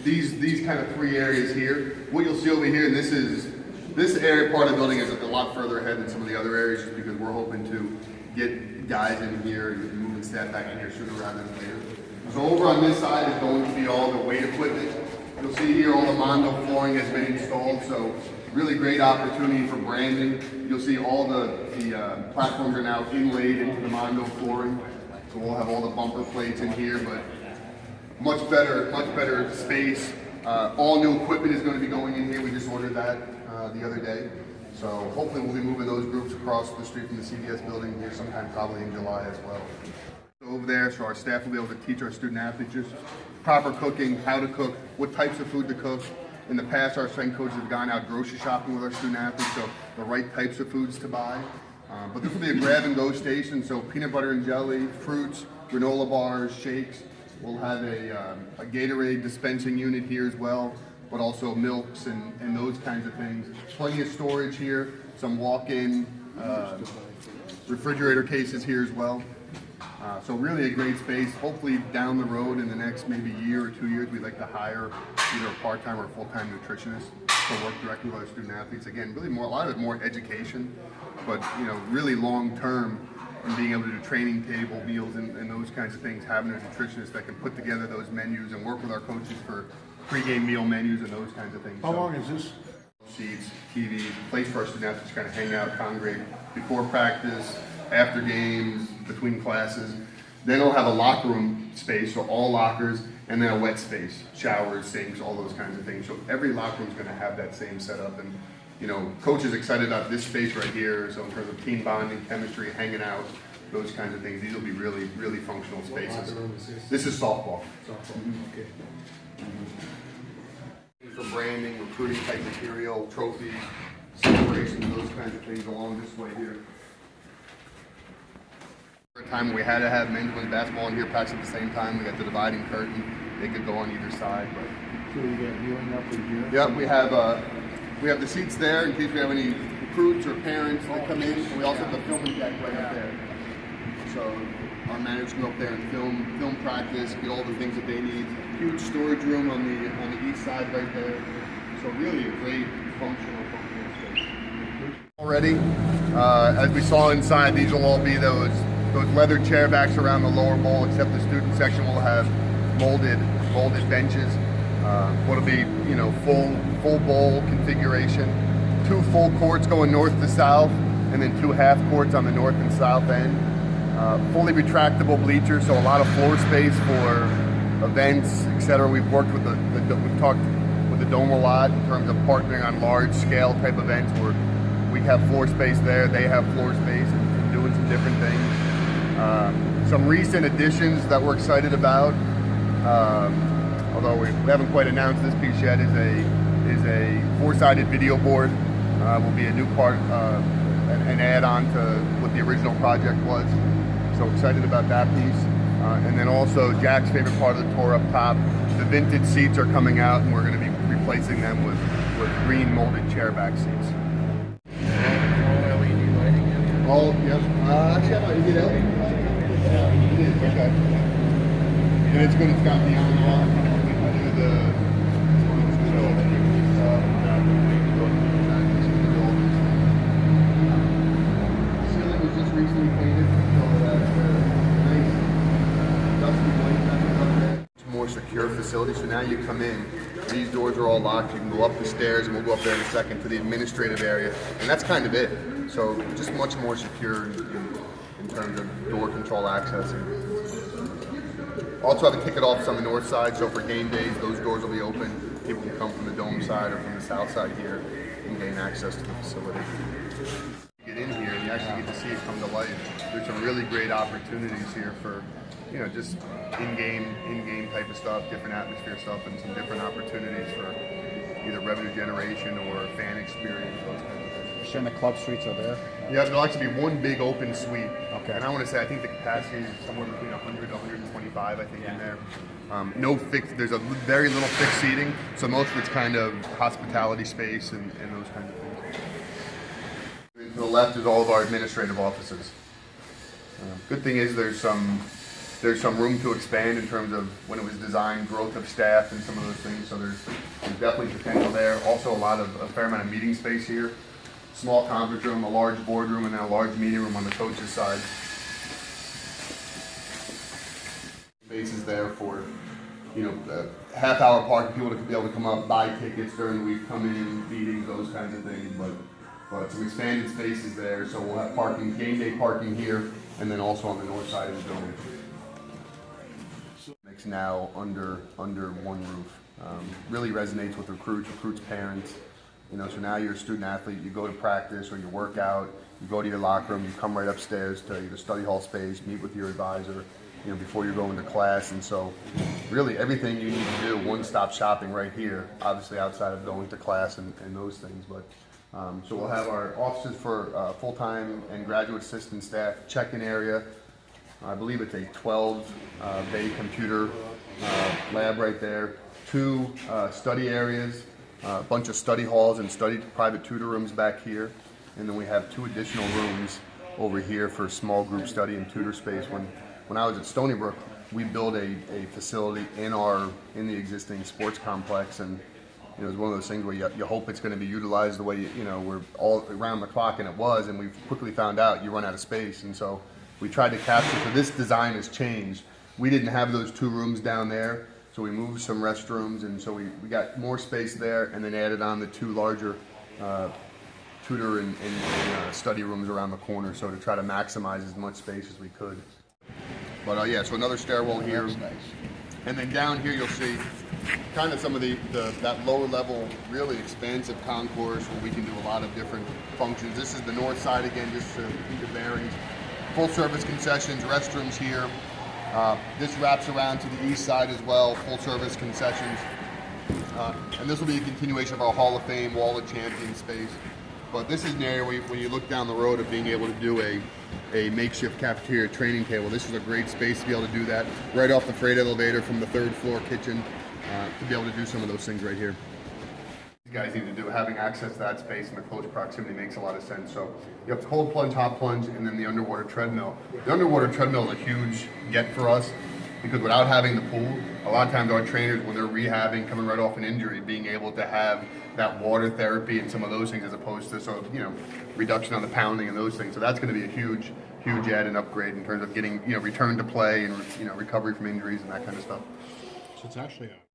These kind of three areas here. What you'll see over here, and this area part of the building is a lot further ahead than some of the other areas, just because we're hoping to get guys in here and moving staff back in here sooner rather than later. So over on this side is going to be all the weight equipment. You'll see here all the Mondo flooring has been installed, so really great opportunity for branding. You'll see all the platforms are now inlaid into the Mondo flooring, so we'll have all the bumper plates in here, but much better space. All new equipment is going to be going in here. We just ordered that the other day. So hopefully we'll be moving those groups across the street from the CVS building here sometime probably in July as well. So over there, so our staff will be able to teach our student athletes just proper cooking, how to cook, what types of food to cook. In the past, our strength coaches have gone out grocery shopping with our student athletes, so the right types of foods to buy. But this will be a grab and go station, so peanut butter and jelly, fruits, granola bars, shakes. We'll have a Gatorade dispensing unit here as well, but also milks and those kinds of things. Plenty of storage here, some walk-in refrigerator cases here as well. So really a great space. Hopefully down the road in the next maybe year or 2 years, we'd like to hire either a part-time or a full-time nutritionist to work directly with our student athletes. Again, really a lot of it more education, but really long-term, and being able to do training table meals and those kinds of things, having a nutritionist that can put together those menus and work with our coaches for pregame meal menus and those kinds of things. How long is this? Seats, TV, place for our student athletes to kind of hang out, congregate before practice, after games, between classes. Then we'll have a locker room space, so all lockers, and then a wet space, showers, sinks, all those kinds of things. So every locker room is going to have that same setup. And coach is excited about this space right here. So in terms of team bonding, chemistry, hanging out, those kinds of things, these will be really, really functional spaces. This is softball. Okay. For branding, recruiting type material, trophies, celebrations, those kinds of things along this way here. For a time we had to have men's and women's basketball in here practice at the same time. We got the dividing curtain. They could go on either side. But So we got viewing up in here? yeah, we have the seats there in case we have any recruits or parents that come in. And we also have the filming deck right up there. So our managers can go up there and film practice, get all the things that they need. Huge storage room on the east side right there. So really a great functional space. Already, as we saw inside, these will all be those leather chair backs around the lower bowl, except the student section will have molded benches. What'll be full bowl configuration. 2 full courts going north to south, and then 2 half courts on the north and south end. Fully retractable bleachers, so a lot of floor space for events, etc. We've talked with the Dome a lot in terms of partnering on large scale type events where we have floor space there, they have floor space, and doing some different things. Some recent additions that we're excited about, although we haven't quite announced this piece yet, is a 4-sided video board. Will be a new part, an add-on to what the original project was. So excited about that piece. And then also Jack's favorite part of the tour up top, the vintage seats are coming out, and we're going to be replacing them with green molded chairback seats. All LED lighting? All, yes. Actually, I thought you did LED. It is, okay. And it's got the on-off. Ceiling was just recently painted, so that's nice dusty white that's up there. It's a more secure facility, so now you come in, these doors are all locked, you can go up the stairs, and we'll go up there in a second to the administrative area, and that's kind of it. So just much more secure in terms of door control accessing. Also have a ticket office on the north side, so for game days, those doors will be open. People can come from the dome side or from the south side here and gain access to the facility. You get in here and you actually get to see it come to life. There's some really great opportunities here for, just in-game type of stuff, different atmosphere stuff, and some different opportunities for either revenue generation or fan experience, those kinds of things. You're saying the club suites are there? Yeah, there'll actually be one big open suite. Okay. And I want to say, I think the capacity is somewhere between 100 to 125, I think, in there. No fixed, there's a very little fixed seating, so most of it's kind of hospitality space and those kinds of things. And to the left is all of our administrative offices. Good thing is there's some There's some room to expand in terms of when it was designed, growth of staff and some of those things. So there's definitely potential there. Also a fair amount of meeting space here. Small conference room, a large boardroom, and then a large meeting room on the coach's side. Spaces there for, half-hour parking, people to be able to come up, buy tickets during the week, come in, meetings, those kinds of things. But some expanded spaces there, so we'll have parking, game day parking here, and then also on the north side of the building. It's now under one roof. Really resonates with recruits, parents. So now you're a student athlete, you go to practice or you work out, you go to your locker room, you come right upstairs to your study hall space, meet with your advisor, before you're going to class. And so really everything you need to do, one-stop shopping right here, obviously outside of going to class and those things. But so we'll have our offices for full-time and graduate assistant staff, check-in area. I believe it's a 12-bay computer lab right there, 2 study areas, a bunch of study halls and private tutor rooms back here, and then we have 2 additional rooms over here for small group study and tutor space. When I was at Stony Brook, we built a facility in the existing sports complex, and it was one of those things where you hope it's going to be utilized the way we're all around the clock, and it was, and we quickly found out you run out of space, and so we tried to capture. So this design has changed. We didn't have those 2 rooms down there. So we moved some restrooms, and so we got more space there, and then added on the 2 larger tutor and study rooms around the corner, so to try to maximize as much space as we could. But yeah, so another stairwell here. That's nice. And then down here you'll see kind of some of that lower level, really expansive concourse where we can do a lot of different functions. This is the north side again, just to keep the bearings. Full service concessions, restrooms here. This wraps around to the east side as well, full service concessions. And this will be a continuation of our Hall of Fame, Wall of Champions space. But this is an area where when you look down the road of being able to do a makeshift cafeteria training table, this is a great space to be able to do that. Right off the freight elevator from the 3rd floor kitchen, to be able to do some of those things right here. You guys need to do, having access to that space in the close proximity makes a lot of sense. So you have cold plunge, hot plunge, and then the underwater treadmill. The underwater treadmill is a huge get for us because without having the pool, a lot of times our trainers, when they're rehabbing, coming right off an injury, being able to have that water therapy and some of those things as opposed to reduction on the pounding and those things. So that's going to be a huge add and upgrade in terms of getting return to play and recovery from injuries and that kind of stuff. So it's actually